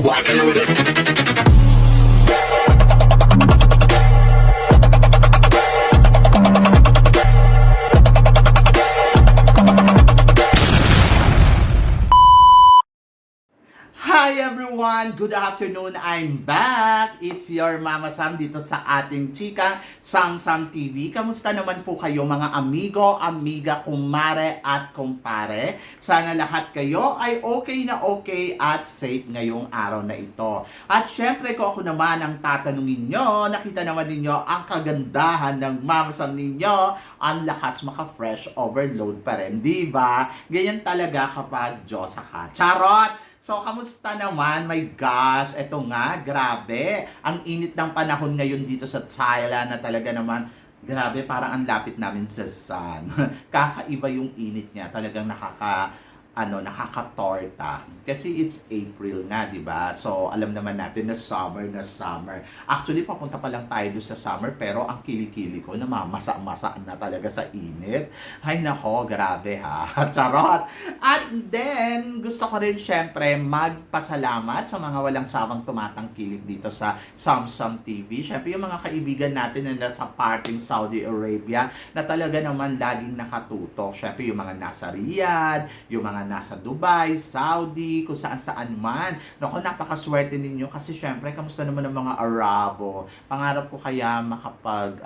walking with it. Hi everyone! Good afternoon! I'm back! It's your Mama Sam dito sa ating chika Sam Sam TV. Kamusta naman po kayo mga amigo, amiga, kumare at kumpare? Sana lahat kayo ay okay na okay at safe ngayong araw na ito. At syempre ko ako naman ang tatanungin nyo, nakita naman ninyo ang kagandahan ng Mama Sam ninyo, ang lakas maka-fresh overload pa rin, di ba? Ganyan talaga kapag Diyosa ka. Charot! So, kamusta naman? My gosh, eto nga, grabe. Ang init ng panahon ngayon dito sa Thailand na talaga naman, grabe, parang ang lapit namin sa sun. Kakaiba yung init niya, talagang nakakatorta. Kasi it's April nga, di ba? So, alam naman natin na summer na summer. Actually, papunta pa lang tayo doon sa summer, pero ang kilikili ko, namamasa-masa na talaga sa init. Ay nako, grabe ha. Charot! At then, gusto ko rin syempre magpasalamat sa mga walang sawang tumatangkilik dito sa Samsung TV. Syempre, yung mga kaibigan natin na nasa parting Saudi Arabia na talaga naman laging nakatutok. Syempre, yung mga nasa Riyadh, yung mga nasa Dubai, Saudi, kung saan-saan man. Naku, napakaswerte ninyo kasi syempre, kamusta naman ang mga Arabo? Pangarap ko kaya makapag,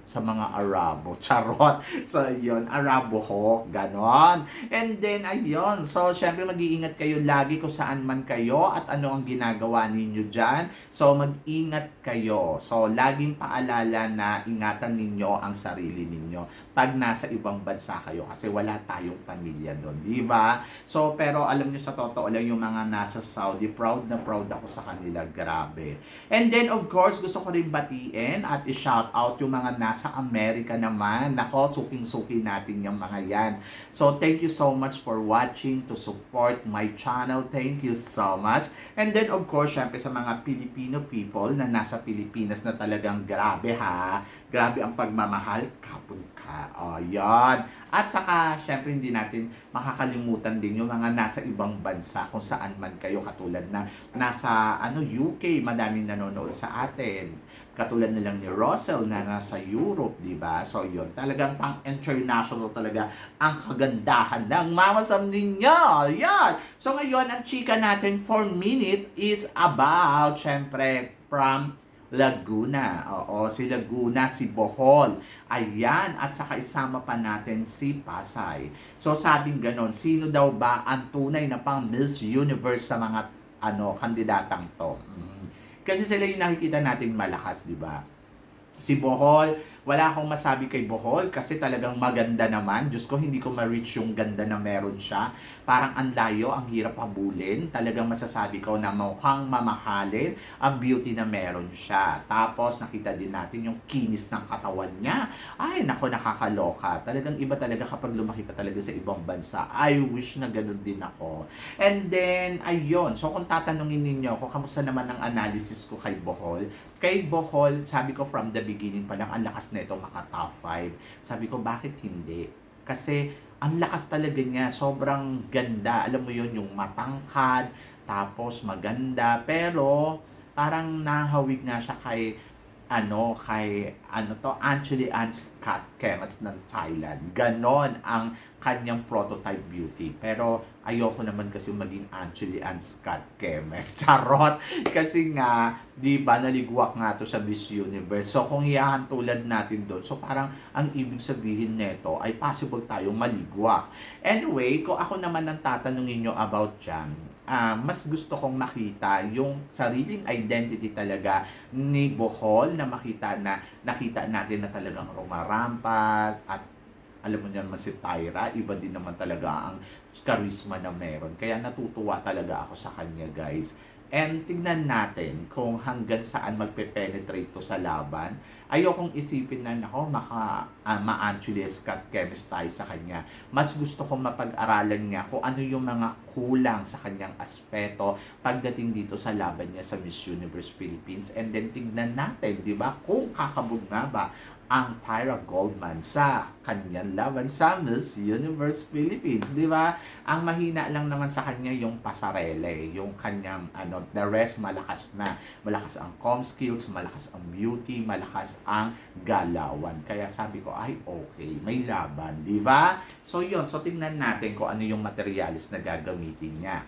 sa mga Arabo. Charot! So, yun, Arabo Hawk, ganon. And then, ayun. So, syempre, mag-iingat kayo lagi kung saan man kayo at ano ang ginagawa ninyo dyan. So, mag-ingat kayo. So, laging paalala na ingatan ninyo ang sarili ninyo pag nasa ibang bansa kayo kasi wala tayong pamilya doon, di ba? So, pero alam niyo sa totoo lang yung mga nasa Saudi, proud na proud ako sa kanila, grabe. And then, of course, gusto ko rin batiin at i-shout out yung mga nasa Amerika naman. Nako, suking-suki natin yung mga yan. So, thank you so much for watching, to support my channel. Thank you so much. And then, of course, syempre sa mga Filipino people na nasa Pilipinas na talagang grabe ha. Grabe ang pagmamahal, kapon ka. O, yan. At saka, syempre, hindi natin makakalimutan din yung mga nasa ibang bansa kung saan man kayo, katulad na nasa UK, madaming nanonood sa atin. Katulad na lang ni Russell na nasa Europe, di ba? So, yun. Talagang pang-international talaga ang kagandahan ng Mama Sam ninyo. Yan. So, ngayon, ang chika natin for minute is about, syempre, from Laguna. Oo, si Laguna, si Bohol. Ayan, at saka isama pa natin si Pasay. So, sabing ganon, sino daw ba ang tunay na pang Miss Universe sa mga kandidatang to? Kasi sila yung nakikita natin malakas, di ba? Si Bohol, wala akong masabi kay Bohol kasi talagang maganda naman. Diyos ko, hindi ko ma-reach yung ganda na meron siya. Parang ang layo, ang hirap habulin. Talagang masasabi ko na mukhang mamahalin ang beauty na meron siya. Tapos, nakita din natin yung kinis ng katawan niya. Ay, nako, nakakaloka. Talagang iba talaga kapag lumaki ka talaga sa ibang bansa. I wish na ganun din ako. And then, ayun. So, kung tatanungin ninyo ako, kamusta naman ang analysis ko kay Bohol? Kay Bohol, sabi ko from the beginning pa lang, ang lakas na ito maka-top 5. Sabi ko, bakit hindi? Kasi, ang lakas talaga niya. Sobrang ganda. Alam mo yun, yung matangkad, tapos maganda. Pero, parang nahawig nga siya kay Angelie Ann Scott Kemas ng Thailand. Ganon ang kanyang prototype beauty. Pero ayoko naman kasi maging Angelie Ann Scott Kemas. Charot! Kasi nga, di ba, naligwak nga to sa Miss Universe. So, kung ihahantulad natin doon, so parang ang ibig sabihin neto ay possible tayong maligwak. Anyway, kung ako naman ang tatanungin nyo about dyan, mas gusto kong makita yung sariling identity talaga ni Bohol na nakita natin na talagang rumarampas at alam mo naman si Tyra, iba din naman talaga ang charisma na meron. Kaya natutuwa talaga ako sa kanya, guys. And tignan natin kung hanggang saan magpe-penetrate to sa laban. Ayokong isipin na ma-Angelie Scott Kemis tayo sa kanya. Mas gusto kong mapag-aralan niya kung ano yung mga kulang sa kanyang aspeto pagdating dito sa laban niya sa Miss Universe Philippines. And then tignan natin, di ba, kung kakabog nga ba ang Tyra Goldman sa kanyang laban sa Miss Universe Philippines, di ba? Ang mahina lang naman sa kanya yung pasarele, yung kanyang the rest malakas na. Malakas ang comm skills, malakas ang beauty, malakas ang galawan. Kaya sabi ko, ay okay, may laban, di ba? So yun, so tingnan natin kung ano yung materialis na gagamitin niya.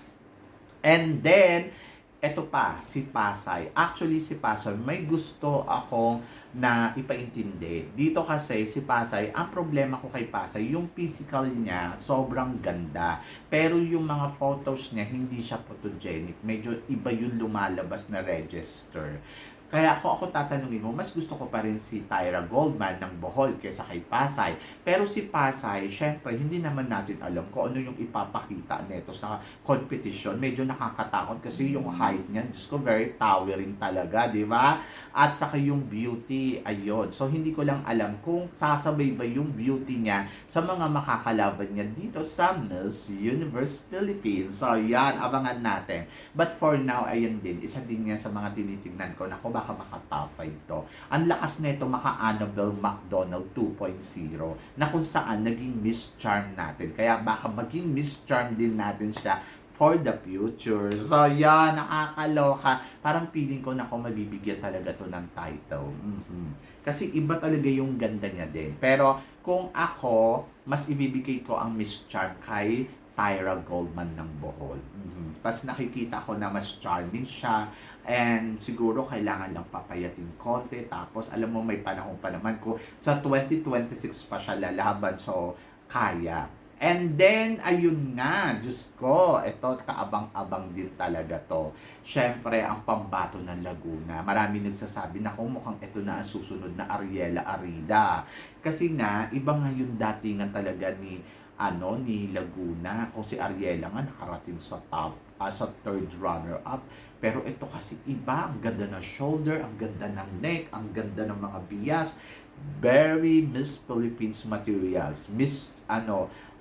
And then, eto pa, si Pasay. Actually, si Pasay, may gusto akong na ipaintindi. Dito kasi si Pasay, ang problema ko kay Pasay, yung physical niya, sobrang ganda. Pero yung mga photos niya, hindi siya photogenic. Medyo iba yung lumalabas na register. Kaya ako tatanungin mo, mas gusto ko pa rin si Tyra Goldman ng Bohol kaysa kay Pasay. Pero si Pasay, syempre, hindi naman natin alam kung ano yung ipapakita nito sa competition. Medyo nakakatakot kasi yung height niya, Diyos ko, very towering talaga, di ba? At saka yung beauty, ayun. So, hindi ko lang alam kung sasabay ba yung beauty niya sa mga makakalaban niya dito sa Miss Universe Philippines. So, yan, abangan natin. But for now, ayan din, isa din yan sa mga tinitignan ko na baka maka-top 5 to. Ang lakas nito maka-Annabelle McDonald 2.0 na kung saan naging Miss Charm natin. Kaya baka maging Miss Charm din natin siya for the future. So, yan, nakakaloka. Parang feeling ko na ako mabibigyan talaga to ng title. Kasi iba talaga yung ganda niya din. Pero kung ako, mas ibibigay ko ang Miss Charm kay Tyra Goldman ng Bohol. Tapos nakikita ko na mas charming siya and siguro kailangan lang papayatin konti. Tapos alam mo may panahon pa naman ko sa 2026 pa siya lalaban, so kaya. And then, ayun nga, Diyos ko, ito, kaabang-abang din talaga to. Siyempre, ang pambato ng Laguna. Marami nagsasabi na kung mukhang ito na ang susunod na Ariela Arida. Kasi nga, iba nga yung datingan talaga ni Laguna. Kung si Ariela nga nakarating sa top, sa third runner-up. Pero ito kasi iba, ang ganda ng shoulder, ang ganda ng neck, ang ganda ng mga bias. Very Miss Philippines materials.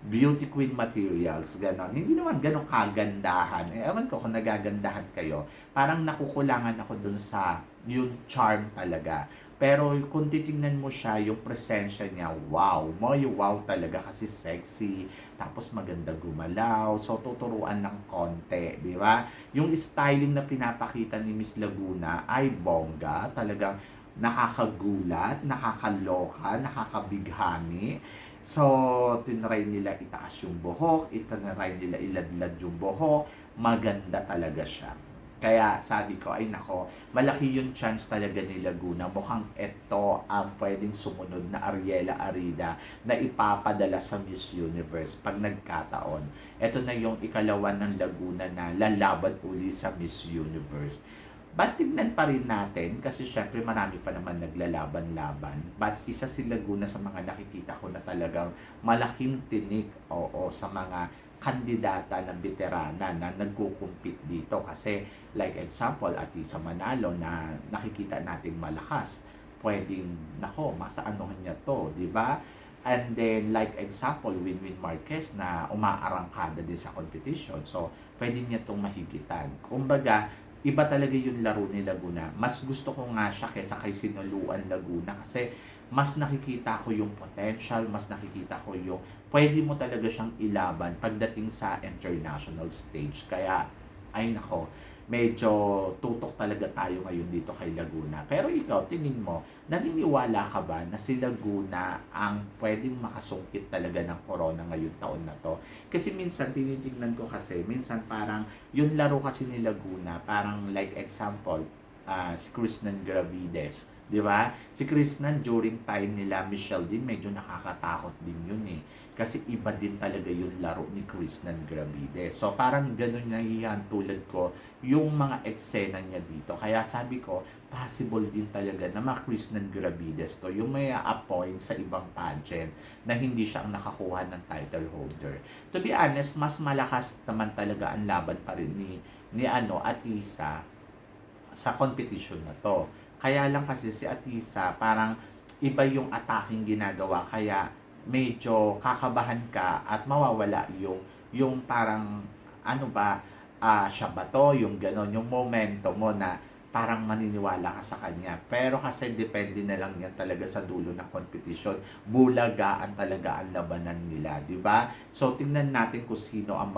Beauty Queen materials, ganon. Hindi naman ganon kagandahan. Ewan ko kung nagagandahan kayo. Parang nakukulangan ako dun sa yung charm talaga. Pero kung titingnan mo siya, yung presensya niya, wow. Wow talaga kasi sexy. Tapos maganda gumalaw. So, tuturuan ng konti, di ba? Yung styling na pinapakita ni Miss Laguna ay bongga. Talagang nakakagulat, nakakaloka, nakakabighani. So, tinry nila itaas yung buhok, tinry nila iladlad yung buhok, maganda talaga siya. Kaya sabi ko, ay nako, malaki yung chance talaga ni Laguna. Mukhang ito ang pwedeng sumunod na Ariela Arida na ipapadala sa Miss Universe pag nagkataon. Ito na yung ikalawan ng Laguna na lalaban uli sa Miss Universe. But tignan pa rin natin kasi syempre marami pa naman naglalaban-laban. But isa si Laguna sa mga nakikita ko na talagang malaking tinik sa mga kandidata ng veterana na nagkukumpit dito. Kasi like example, Atisa Manalo na nakikita nating malakas. Pwedeng, masaanuhan niya to, di ba? And then, like example, Winwin Marquez na umaarangkada din sa competition. So, pwede niya itong mahigitan. Kumbaga, iba talaga yung laro ni Laguna. Mas gusto ko nga siya kaysa kay Sinuluan Laguna kasi mas nakikita ko yung potential, mas nakikita ko yung pwede mo talaga siyang ilaban pagdating sa international stage. Kaya, ay nako, medyo tutok talaga tayo ngayon dito kay Laguna. Pero ikaw, tingin mo, naniniwala ka ba na si Laguna ang pwedeng makasungkit talaga ng corona ngayong taon na to? Kasi minsan, tinitingnan ko kasi, minsan parang, yung laro kasi ni Laguna, parang like example, si Krishnan Gravides. Di ba? Si Krishnan during time nila Michelle din medyo nakakatakot din yun eh. Kasi iba din talaga yung laro ni Krishnan Gravides. So parang ganun na yan tulad ko yung mga eksena niya dito. Kaya sabi ko, possible din talaga na Krishnan Gravides to yung may appoint sa ibang pageant na hindi siya ang nakakuha ng title holder. To be honest, mas malakas naman talaga ang laban pa rin ni Atisa sa competition na to. Kaya lang kasi si Atisa, parang iba yung attacking ginagawa. Kaya medyo kakabahan ka at mawawala yung parang ano ba, siya ba to, yung gano'n, yung momento mo na parang maniniwala ka sa kanya. Pero kasi depende na lang yan talaga sa dulo ng competition. Bulagaan talaga ang labanan nila, di ba? So, tingnan natin kung sino ang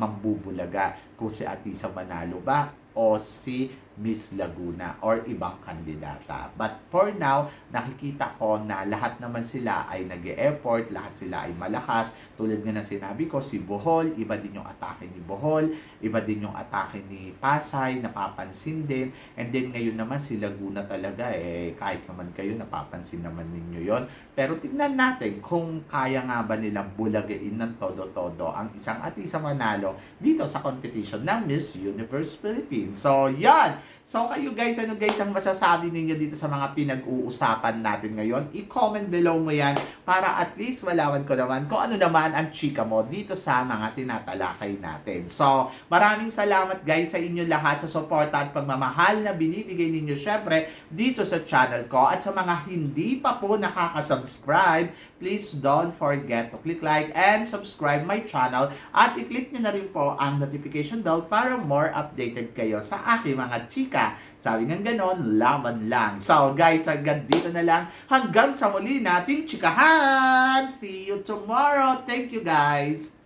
mambubulaga. Kung si Atisa Manalo ba o si Miss Laguna or ibang kandidata. But for now, nakikita ko na lahat naman sila ay nag-e-effort, lahat sila ay malakas. Tulad nga na sinabi ko, si Bohol, iba din yung atake ni Bohol, iba din yung atake ni Pasay, napapansin din. And then ngayon naman si Laguna talaga, kahit naman kayo, napapansin naman ninyo yon. Pero tignan natin kung kaya nga ba nilang bulagain ng todo-todo ang isang Atisa Manalo dito sa competition ng Miss Universe Philippines. So, yan! So, kayo guys, ano guys ang masasabi ninyo dito sa mga pinag-uusapan natin ngayon? I-comment below mo yan para at least malaman ko naman kung ano naman ang chika mo dito sa mga tinatalakay natin. So, maraming salamat guys sa inyo lahat sa suporta at pagmamahal na binibigay ninyo syempre dito sa channel ko. At sa mga hindi pa po nakaka-subscribe, please don't forget to click like and subscribe my channel at i-click nyo na rin po ang notification bell para more updated kayo sa aking mga chika. Sabi nga ganon, laban lang. So guys, hanggang dito na lang. Hanggang sa muli nating chikahan. See you tomorrow. Thank you guys.